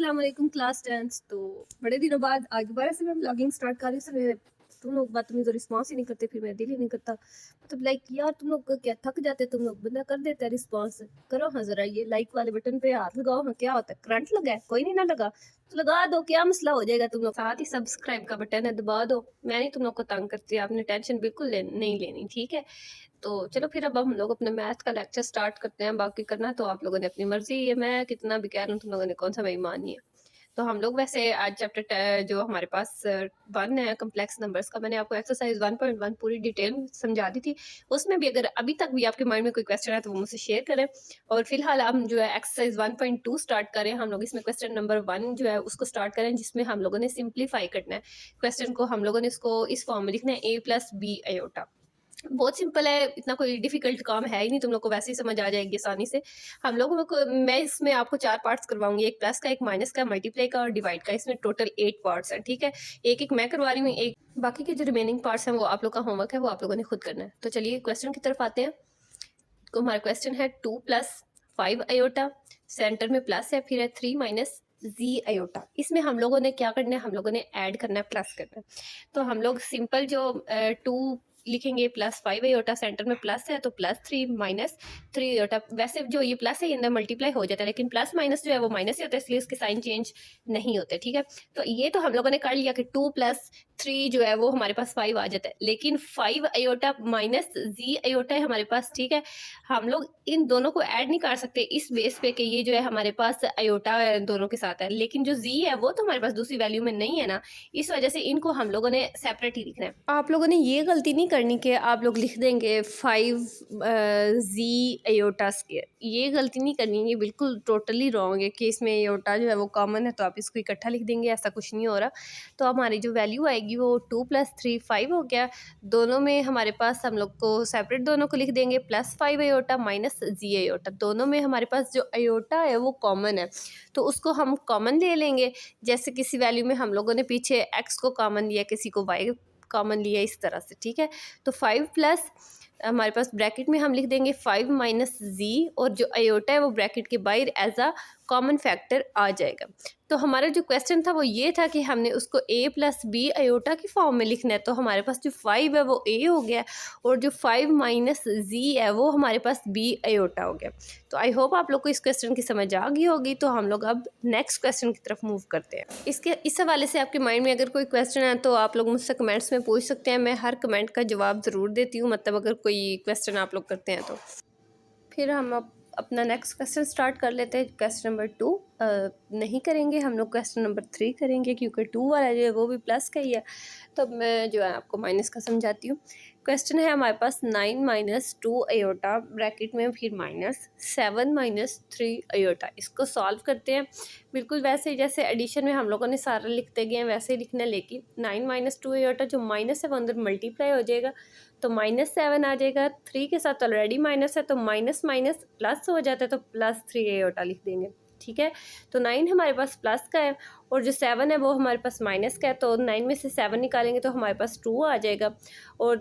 अस्सलाम वालेकुम class 10th। तो बड़े दिनों बाद आज दोबारा से मैं ब्लॉगिंग स्टार्ट कर रही हूँ। तुम लोग बदतमीज रिस्पॉन्स ही नहीं करते, फिर मेरा दिल ही नहीं करता। मतलब लाइक यार तुम लोग क्या थक जाते, तुम लोग बंदा कर देता है रिस्पॉन्स। करो हाँ जरा, ये लाइक वाले बटन पे हाथ लगाओ। हाँ क्या होता है, करंट लगा है? कोई नहीं ना लगा तो लगा दो, क्या मसला हो जाएगा। तुम लोग साथ ही सब्सक्राइब का बटन है, दबा दो। मैं नहीं तुम लोग को तंग करती, आपने टेंशन बिल्कुल नहीं लेनी, ठीक है। तो चलो फिर अब हम लोग अपने मैथ का लेक्चर स्टार्ट करते हैं। बाकी करना तो आप लोगों ने अपनी मर्जी है, मैं कितना भी कह रहा हूँ तुम लोगों ने कौन सा बेईमान है। तो हम लोग वैसे आज चैप्टर जो हमारे पास 1 है कम्प्लेक्स नंबर्स का, मैंने आपको एक्सरसाइज 1.1 पूरी डिटेल में समझा दी थी। उसमें भी अगर अभी तक भी आपके माइंड में कोई क्वेश्चन है तो वो मुझसे शेयर करें। और फिलहाल हम जो है एक्सरसाइज 1.2 स्टार्ट करें। हम लोग इसमें क्वेश्चन नंबर 1 जो है उसको स्टार्ट करें, जिसमें हम लोगों ने सिंप्लीफाई करना है क्वेश्चन को। हम लोगों ने इसको इस फॉर्म में लिखना है a+b आयोटा। बहुत सिंपल है, इतना कोई डिफिकल्ट काम है ही नहीं, तुम लोग को वैसे ही समझ आ जाएगी आसानी से। हम लोगों को मैं इसमें आपको 4 पार्ट्स करवाऊंगी, एक प्लस का, एक माइनस का, मल्टीप्लाई का और डिवाइड का। इसमें टोटल 8 पार्ट्स हैं, ठीक है। एक एक मैं करवा रही हूँ, एक बाकी के जो रिमेनिंग पार्ट्स हैं वो आप लोग का होमवर्क है, वो आप लोगों ने खुद करना है। तो चलिए क्वेश्चन की तरफ आते हैं। तो हमारा क्वेश्चन है 2+5 आयोटा, सेंटर में प्लस है, फिर है 3 - z आयोटा। इसमें हम लोगों ने क्या करना है, हम लोगों ने ऐड करना है, प्लस करना है। तो हम लोग सिंपल जो 2 लिखेंगे, +5 आयोटा, सेंटर में प्लस है तो +3 - 3 आयोटा। वैसे जो ये प्लस है ये अंदर मल्टीप्लाई हो जाता है, लेकिन प्लस माइनस जो है वो माइनस ही होता है, इसलिए इसके साइन चेंज नहीं होते, ठीक है। तो ये तो हम लोगों ने कर लिया कि 2+3 जो है वो हमारे पास 5 आ जाता है, लेकिन 5 आयोटा माइनस z आयोटा है हमारे पास, ठीक है। हम लोग इन दोनों को ऐड नहीं कर सकते इस बेस पे कि ये जो है हमारे पास आयोटा दोनों के साथ है, लेकिन जो जी है वो तो हमारे पास दूसरी वैल्यू में नहीं है ना, इस वजह से इनको हम लोगों ने सेपरेट ही लिखना है। आप लोगों ने ये गलती नहीं करनी कि आप लोग लिख देंगे 5 जी आयोटा स्क्वायर, ये गलती नहीं करनी, ये बिल्कुल टोटली रॉन्ग है कि इसमें आयोटा जो है वो कॉमन है तो आप इसको इकट्ठा लिख देंगे, ऐसा कुछ नहीं हो रहा। तो हमारी जो वैल्यू आएगी वो 2+3 5 हो गया। दोनों में हमारे पास हम लोग को सेपरेट दोनों को लिख देंगे, +5 आयोटा माइनस जी आयोटा। दोनों में हमारे पास जो आयोटा है वो कॉमन है, तो उसको हम कॉमन ले लेंगे। जैसे किसी वैल्यू में हम लोगों ने पीछे x को कॉमन लिया, किसी को y कॉमन लिया, इस तरह से, ठीक है। तो 5 प्लस हमारे पास ब्रैकेट में हम लिख देंगे 5 - z, और जो आयोटा है वो ब्रैकेट के बाहर एज अ कॉमन फैक्टर आ जाएगा। तो हमारा जो क्वेश्चन था वो ये था कि हमने उसको a+b आयोटा की फॉर्म में लिखना है। तो हमारे पास जो 5 है वो a हो गया, और जो 5 - z है वो हमारे पास b आयोटा हो गया। तो आई होप आप लोग को इस क्वेश्चन की समझ आ गई होगी। तो हम लोग अब नेक्स्ट क्वेश्चन की तरफ मूव करते हैं। इस हवाले से आपके माइंड में अगर कोई क्वेश्चन है तो आप लोग मुझसे कमेंट्स में पूछ सकते हैं, मैं हर कमेंट का जवाब ज़रूर देती हूँ, मतलब अगर कोई क्वेश्चन आप लोग करते हैं तो। फिर हम अब अपना नेक्स्ट क्वेश्चन स्टार्ट कर लेते हैं। क्वेश्चन नंबर 2 नहीं करेंगे हम लोग, क्वेश्चन नंबर 3 करेंगे, क्योंकि 2 वाला जो है वो भी प्लस का ही है। तो मैं जो है आपको माइनस का समझाती हूँ। क्वेश्चन है हमारे पास 9 - 2 आयोटा, ब्रैकेट में फिर -7 - 3 आयोटा। इसको सॉल्व करते हैं बिल्कुल वैसे ही जैसे एडिशन में हम लोगों ने सारा लिखते गए हैं वैसे ही लिखना है, लेकिन 9 - 2 आयोटा जो माइनस है वो अंदर मल्टीप्लाई हो जाएगा, तो -7 आ जाएगा। 3 के साथ ऑलरेडी माइनस है तो माइनस माइनस प्लस हो जाता है, तो +3 आयोटा लिख देंगे, ठीक है। तो 9 हमारे पास प्लस का है, और जो 7 है वो हमारे पास माइनस का है, तो 9 में से 7 निकालेंगे तो हमारे पास 2 आ जाएगा। और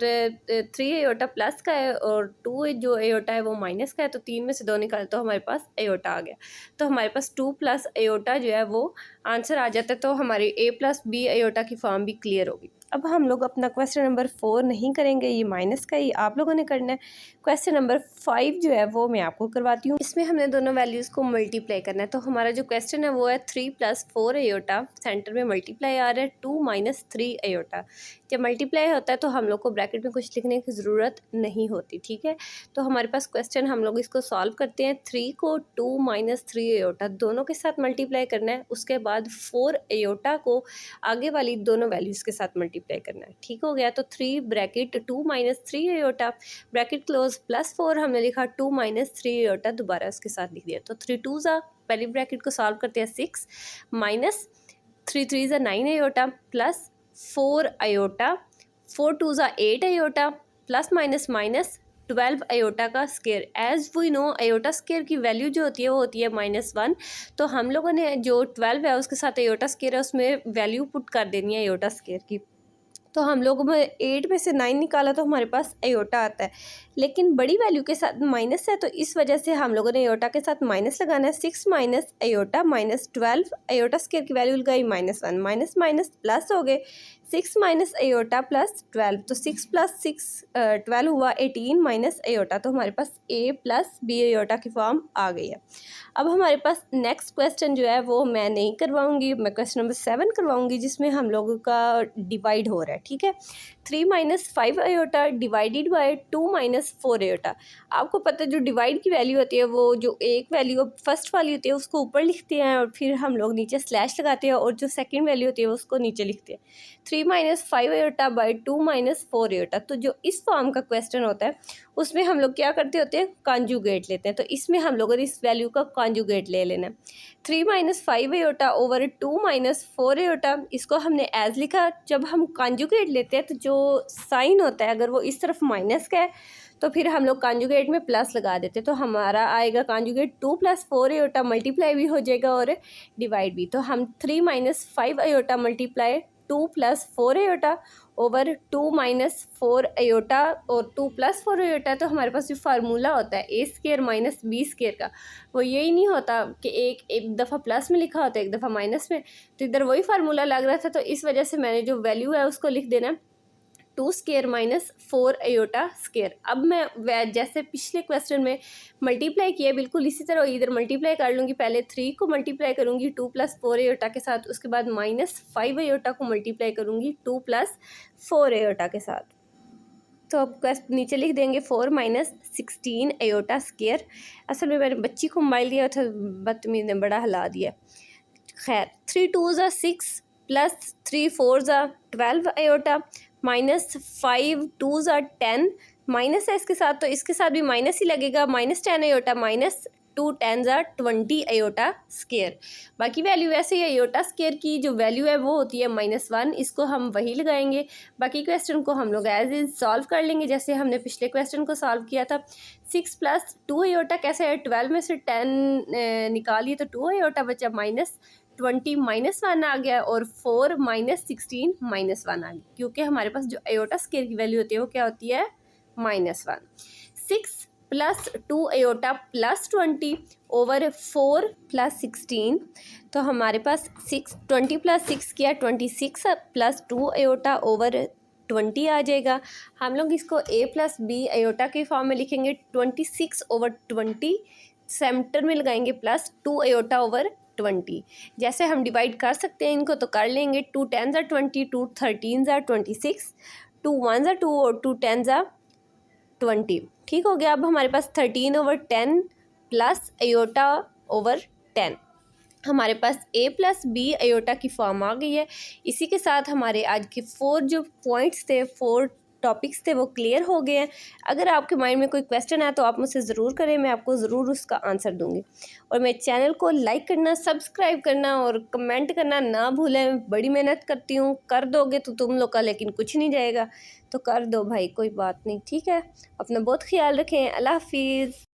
3 आयोटा प्लस का है, और 2 जो आयोटा है वो माइनस का है, तो 3 में से 2 निकाले तो हमारे पास आयोटा आ गया। तो हमारे पास 2 + आयोटा जो है वो आंसर आ जाता है। तो हमारी a+b आयोटा की फॉर्म भी क्लियर होगी। अब हम लोग अपना क्वेश्चन नंबर 4 नहीं करेंगे, ये माइनस का ही आप लोगों ने करना है। क्वेश्चन नंबर 5 जो है वो मैं आपको करवाती हूँ। इसमें हमने दोनों वैल्यूज़ को मल्टीप्लाई करना है। तो हमारा जो क्वेश्चन है वो है 3 + 4 आयोटा, सेंटर में मल्टीप्लाई आ रहा है 2 - 3 आयोटा। जब मल्टीप्लाई होता है तो हम लोग को ब्रैकेट में कुछ लिखने की ज़रूरत नहीं होती, ठीक है। तो हमारे पास क्वेश्चन, हम लोग इसको सॉल्व करते हैं। 3 को 2 - 3 आयोटा दोनों के साथ मल्टीप्लाई करना है, उसके बाद 4 आयोटा को आगे वाली दोनों वैल्यूज़ के साथ मल्टीप्लाई करना है, ठीक हो गया। तो 3 ब्रैकेट 2 - 3 आयोटा, ब्रैकेट क्लोज, +4 हमने लिखा 2 - 3 आयोटा दोबारा उसके साथ लिख दिया। तो 3 2 ज़ा, पहली ब्रैकेट को सॉल्व करते हैं 6 -3 3 ज़ा 9 आयोटा, +4 आयोटा, 4 2 ज़ा 8 iota, plus minus minus 12 iota का square. As we know iota square की वैल्यू जो होती है वो होती है -1। तो हम लोगों ने जो 12 है उसके साथ आयोटा स्केयर है उसमें वैल्यू पुट कर देनी है आयोटा स्केयर की। तो हम लोगों में 8 में से 9 निकाला तो हमारे पास आयोटा आता है, लेकिन बड़ी वैल्यू के साथ माइनस है तो इस वजह से हम लोगों ने आयोटा के साथ माइनस लगाना है। 6 minus iota minus 12, iota square की वैल्यू लगाई -1, माइनस माइनस प्लस हो गए। 6 माइनस आयोटा प्लस 12, तो 6 प्लस 6 12 हुआ 18 माइनस आयोटा, तो हमारे पास a प्लस b आयोटा की फॉर्म आ गई है। अब हमारे पास नेक्स्ट क्वेश्चन जो है वो मैं नहीं करवाऊंगी, मैं क्वेश्चन नंबर 7 करवाऊंगी जिसमें हम लोगों का डिवाइड हो रहा है। ठीक है, 3 minus 5 iota divided by 2 minus 4 iota. आपको पता है जो डिवाइड की वैल्यू होती है वो जो एक वैल्यू फर्स्ट वाली होती है उसको ऊपर लिखते हैं और फिर हम लोग नीचे स्लैश लगाते हैं, और जो सेकेंड वैल्यू होती है उसको नीचे लिखते हैं। 3 minus 5 iota by 2 minus 4 iota. तो जो इस फॉर्म का क्वेश्चन होता है उसमें हम लोग क्या करते होते हैं, कॉन्जुगेट लेते हैं। तो इसमें हम लोगों ने इस वैल्यू का कॉन्जुगेट ले लेना है। 3 minus 5 iota over 2 minus 4 iota, इसको हमने एज लिखा। जब हम कॉन्जुगेट लेते हैं तो जो साइन होता है अगर वो इस तरफ माइनस का है तो फिर हम लोग कॉन्जुगेट में प्लस लगा देते, तो हमारा आएगा कॉन्जुगेट 2 प्लस 4 आयोटा, मल्टीप्लाई भी हो जाएगा और डिवाइड भी। तो हम 3 minus 5 iota multiply 2 plus 4 iota over 2 minus 4 iota और 2 प्लस 4 आयोटा। तो हमारे पास जो फार्मूला होता है ए स्केयर माइनस बी स्केयर का, वो यही नहीं होता कि एक दफ़ा प्लस में लिखा होता है एक दफ़ा माइनस में, तो इधर वही फार्मूला लग रहा था। तो इस वजह से मैंने जो वैल्यू है उसको लिख देना 2 स्केयर माइनस 4 आयोटा स्केयर। अब मैं जैसे पिछले क्वेश्चन में मल्टीप्लाई किया बिल्कुल इसी तरह इधर मल्टीप्लाई कर लूँगी। पहले 3 को मल्टीप्लाई करूँगी 2 प्लस 4 आयोटा के साथ, उसके बाद माइनस 5 आयोटा को मल्टीप्लाई करूँगी 2 प्लस 4 आयोटा के साथ। तो अब नीचे लिख देंगे 4 माइनस 16 आयोटा स्केयर। असल में मैंने बच्ची को मोबाइल दिया था, बदतमीज़ ने बड़ा हिला दिया। खैर 3 2 ज़ा 6 प्लस 3 4 ज़ा 12 आयोटा माइनस 5 2 ज़ा 10, माइनस है इसके साथ तो इसके साथ भी माइनस ही लगेगा, माइनस 10 आयोटा माइनस 2 10 ज़ा 20 आयोटा स्केयर। बाकी वैल्यू वैसे ही आयोटा स्केयर की जो वैल्यू है वो होती है -1, इसको हम वही लगाएंगे। बाकी क्वेश्चन को हम लोग एज इज सॉल्व कर लेंगे जैसे हमने पिछले क्वेश्चन को सॉल्व किया था। 6 प्लस 2 आयोटा कैसे है, 12 में से 10 निकालिए तो 2 आयोटा बचा, माइनस 20 -1 आ गया और 4 माइनस 16 -1 आ गया, क्योंकि हमारे पास जो आयोटा स्केयर की वैल्यू होती है वो क्या होती है -1। 6 plus 2 iota plus 20 over 4 plus 16, तो हमारे पास 20 प्लस 6 किया 26 प्लस 2 आयोटा ओवर 20 आ जाएगा। हम लोग इसको a प्लस बी आयोटा के फॉर्म में लिखेंगे। 26 ओवर 20 सेंटर में लगाएंगे प्लस 2 आयोटा ओवर 20। जैसे हम डिवाइड कर सकते हैं इनको तो कर लेंगे। 2 10 ज़ा 20, 2 13 ज़ा 26, 2 1 ज़ा 2 और 2 10 ज़ा 20। ठीक हो गया। अब हमारे पास 13 ओवर 10 प्लस आयोटा ओवर 10, हमारे पास a प्लस बी आयोटा की फॉर्म आ गई है। इसी के साथ हमारे आज के 4 जो पॉइंट्स थे, 4 टॉपिक्स थे वो क्लियर हो गए हैं। अगर आपके माइंड में कोई क्वेश्चन है तो आप मुझसे ज़रूर करें, मैं आपको ज़रूर उसका आंसर दूंगी। और मेरे चैनल को लाइक करना, सब्सक्राइब करना और कमेंट करना ना भूलें। बड़ी मेहनत करती हूँ, कर दोगे तो तुम लोग का लेकिन कुछ नहीं जाएगा, तो कर दो भाई, कोई बात नहीं। ठीक है, अपना बहुत ख्याल रखें। अल्लाह हाफिज़।